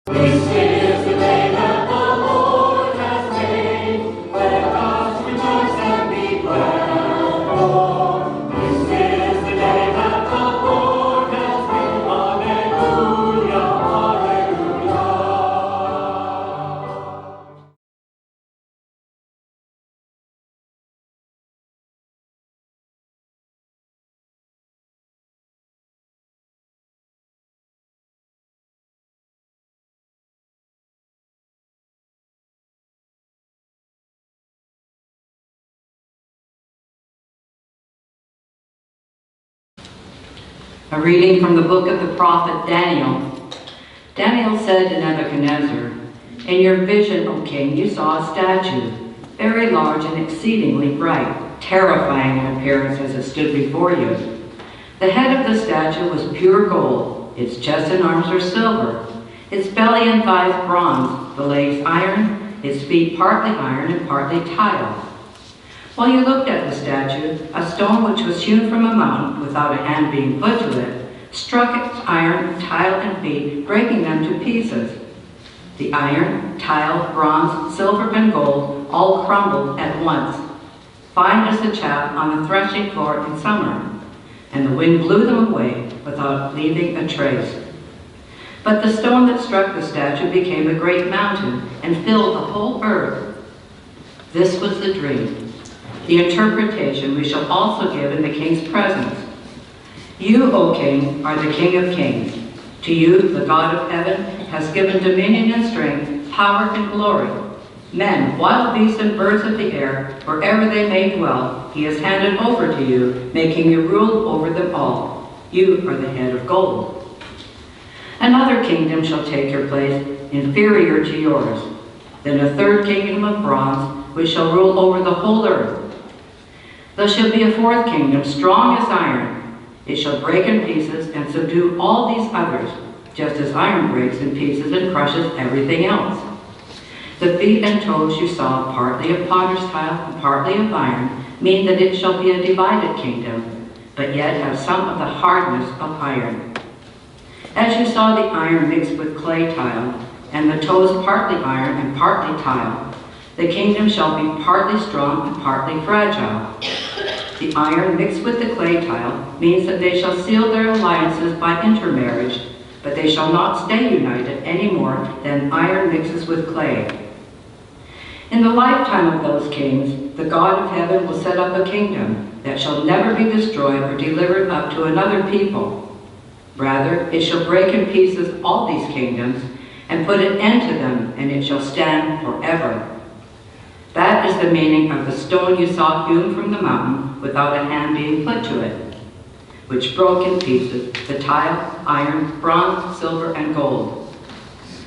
This is the day that the Lord has made. Let us rejoice and be glad. For this is the day that the Lord has made. Alleluia, alleluia. A reading from the book of the prophet Daniel. Daniel said to Nebuchadnezzar, "In your vision, O king, you saw a statue, very large and exceedingly bright, terrifying in appearance as it stood before you. The head of the statue was pure gold, its chest and arms were silver, its belly and thighs bronze, the legs iron, its feet partly iron and partly tile. While you looked at the statue, a stone which was hewn from a mountain without a hand being put to it, struck its iron, tile, and feet, breaking them to pieces. The iron, tile, bronze, silver, and gold all crumbled at once, fine as the chaff on the threshing floor in summer, and the wind blew them away without leaving a trace. But the stone that struck the statue became a great mountain and filled the whole earth. This was the dream. The interpretation we shall also give in the king's presence. You, O king, are the King of kings. To you, the God of heaven, has given dominion and strength, power and glory. Men, wild beasts, and birds of the air, wherever they may dwell, he has handed over to you, making you rule over them all. You are the head of gold. Another kingdom shall take your place, inferior to yours. Then a third kingdom of bronze, which shall rule over the whole earth. There shall be a fourth kingdom, strong as iron. It shall break in pieces and subdue all these others, just as iron breaks in pieces and crushes everything else. The feet and toes you saw, partly of potter's tile and partly of iron, mean that it shall be a divided kingdom, but yet have some of the hardness of iron. As you saw the iron mixed with clay tile, and the toes partly iron and partly tile, the kingdom shall be partly strong and partly fragile. The iron mixed with the clay tile means that they shall seal their alliances by intermarriage, but they shall not stay united any more than iron mixes with clay. In the lifetime of those kings, the God of heaven will set up a kingdom that shall never be destroyed or delivered up to another people. Rather, it shall break in pieces all these kingdoms and put an end to them, and it shall stand forever. That is the meaning of the stone you saw hewn from the mountain without a hand being put to it, which broke in pieces the tile, iron, bronze, silver, and gold.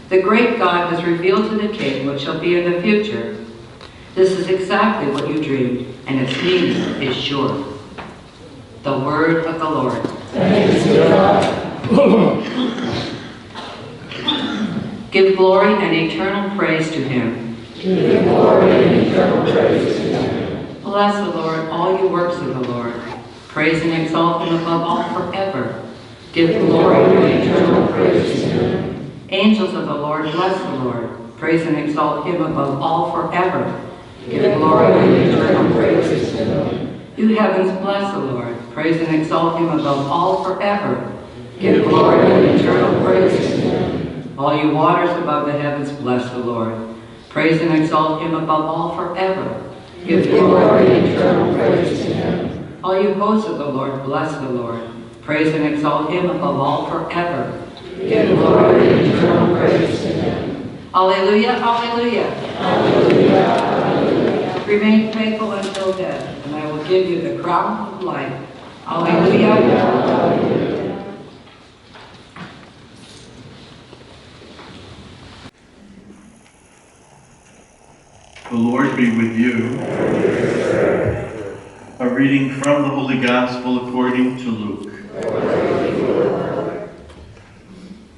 The great God has revealed to the king what shall be in the future. This is exactly what you dreamed, and its meaning is sure. The word of the Lord. Thanks be to God. Give glory and eternal praise to him. Give glory and eternal praise to him. Bless the Lord, all you works of the Lord. Praise and exalt him above all forever. Give glory and eternal praise to him. Angels of the Lord, bless the Lord. Praise and exalt him above all forever. Give glory and eternal praise to him. You heavens, bless the Lord. Praise and exalt him above all forever. Give glory and eternal praise to him. All you waters above the heavens, bless the Lord. Praise and exalt him above all forever. Give glory and eternal praise to him. All you hosts of the Lord, bless the Lord. Praise and exalt him above all forever. Give glory and eternal praise to him. Alleluia, alleluia. Alleluia, alleluia. Remain faithful until death, and I will give you the crown of life. Alleluia. Alleluia. The Lord be with you. A reading from the Holy Gospel according to Luke.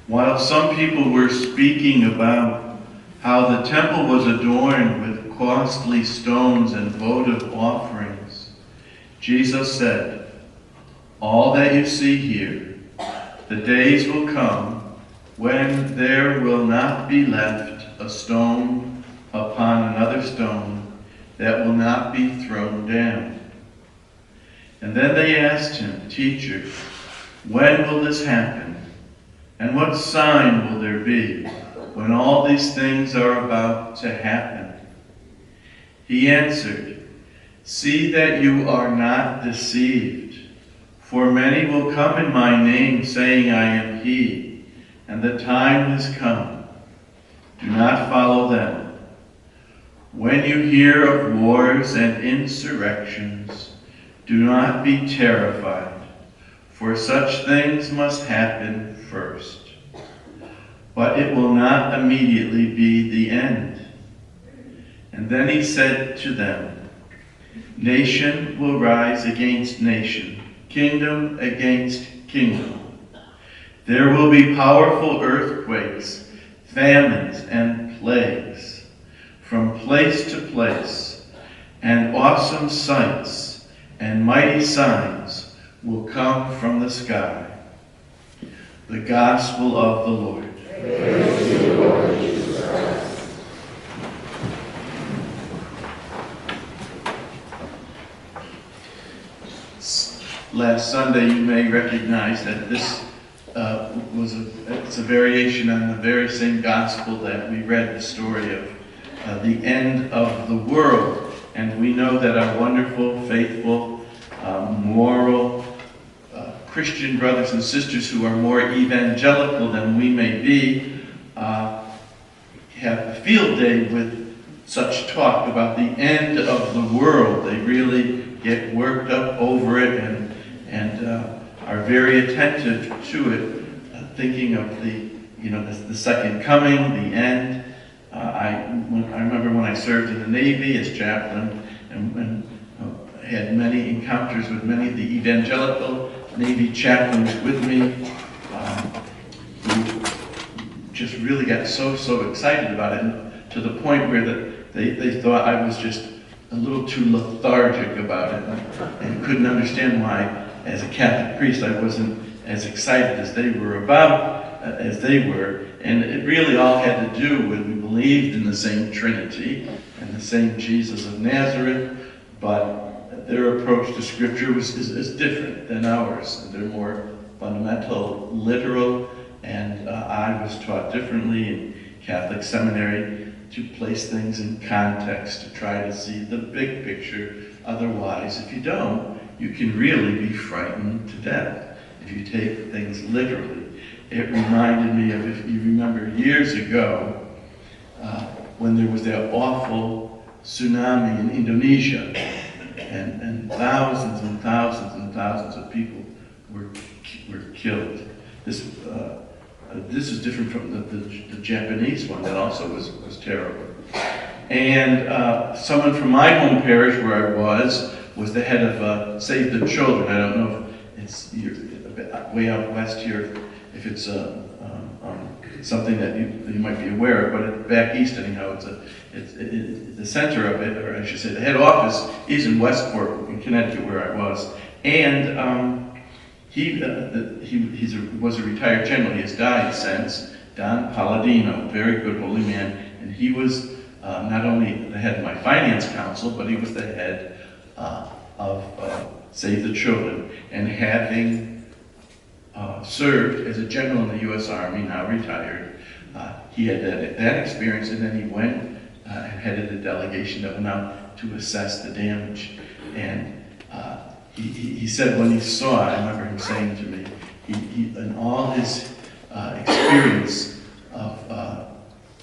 While some people were speaking about how the temple was adorned with costly stones and votive offerings, Jesus said, "All that you see here, the days will come when there will not be left a stone upon another stone that will not be thrown down. And then they asked him, Teacher, when will this happen? And what sign will there be when all these things are about to happen? He answered, See that you are not deceived, for many will come in my name, saying, I am he, and the time has come. Do not follow them. When you hear of wars and insurrections, do not be terrified, for such things must happen first. But it will not immediately be the end. And then he said to them, Nation will rise against nation, kingdom against kingdom. There will be powerful earthquakes, famines, and plagues from place to place, and awesome sights and mighty signs will come from the sky. The Gospel of the Lord. Praise to you, Lord Jesus Christ. Last Sunday, you may recognize that this it's a variation on the very same gospel that we read the story of the end of the world. And we know that our wonderful, faithful, moral Christian brothers and sisters who are more evangelical than we may be have a field day with such talk about the end of the world. They really get worked up over it and are very attentive to it, thinking of the second coming, the end. I remember when I served in the Navy as chaplain and had many encounters with many of the evangelical Navy chaplains with me who just really got so excited about it, and to the point where they thought I was just a little too lethargic about it and couldn't understand why, as a Catholic priest, I wasn't as excited as they were and it really all had to do with we believed in the same Trinity and the same Jesus of Nazareth, but their approach to Scripture is different than ours. They're more fundamental, literal, and I was taught differently in Catholic seminary to place things in context, to try to see the big picture. Otherwise, if you don't, you can really be frightened to death if you take things literally. It reminded me of, if you remember years ago, when there was that awful tsunami in Indonesia, and thousands and thousands and thousands of people were killed. This is different from the Japanese one that also was terrible. And someone from my home parish where I was the head of Save the Children. I don't know if it's way out west here, if it's something that you might be aware of, but back east anyhow, it's the center of it, or I should say the head office is in Westport in Connecticut where I was. And he was a retired general. He has died since, Don Palladino, very good holy man, and he was not only the head of my finance council, but he was the head of Save the Children. And having served as a general in the U.S. Army, now retired, he had that experience, and then he went and headed a delegation that went out to assess the damage. And he said when he saw it, I remember him saying to me, he in all his experience of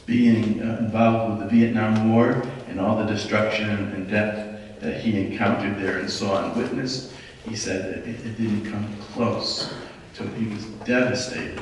being involved with the Vietnam War and all the destruction and death that he encountered there and saw and witnessed, he said it didn't come close. So he was devastated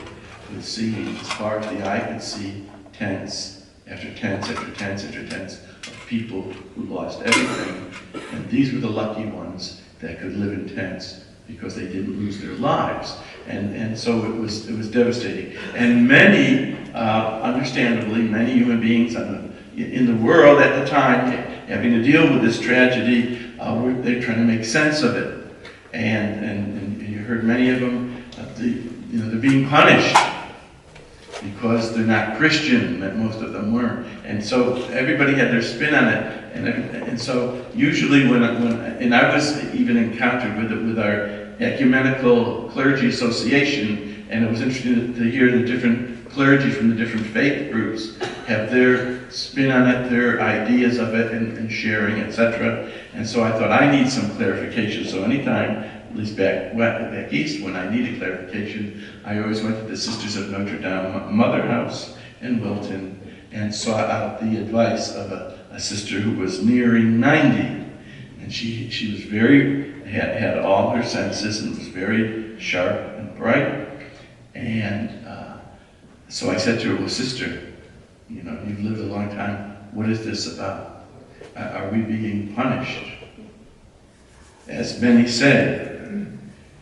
with seeing, as far as the eye could see, tents after tents after tents after tents of people who lost everything. And these were the lucky ones that could live in tents because they didn't lose their lives. And so it was devastating. And many, understandably, many human beings in the world at the time having to deal with this tragedy, they're trying to make sense of it. And you heard many of them, they're being punished because they're not Christian, that most of them were. And so everybody had their spin on it. And so usually when I was even encountered with our ecumenical clergy association, and it was interesting to hear the different clergy from the different faith groups have their spin on it, their ideas of it, and sharing, etc. And so I thought, I need some clarification. So anytime, at least back east, when I needed clarification, I always went to the Sisters of Notre Dame Mother House in Wilton and sought out the advice of a sister who was nearing 90. And she was had all her senses and was very sharp and bright. And so I said to her, well, sister, you know, you've lived a long time. What is this about? Are we being punished? As many say.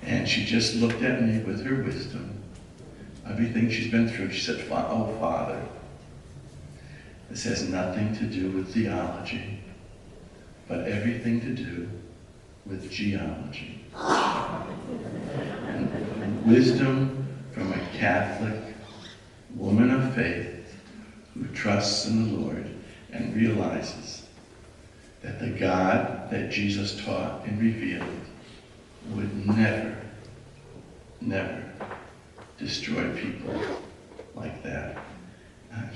And she just looked at me with her wisdom. Everything she's been through, she said, oh, Father, this has nothing to do with theology, but everything to do with geology. And wisdom from a Catholic woman of faith who trusts in the Lord and realizes that the God that Jesus taught and revealed would never, never destroy people like that.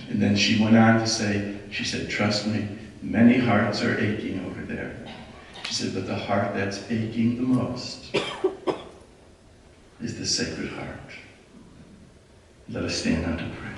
And then she went on to say, she said, trust me, many hearts are aching over there. She said, but the heart that's aching the most is the Sacred Heart. Let us stand now to pray.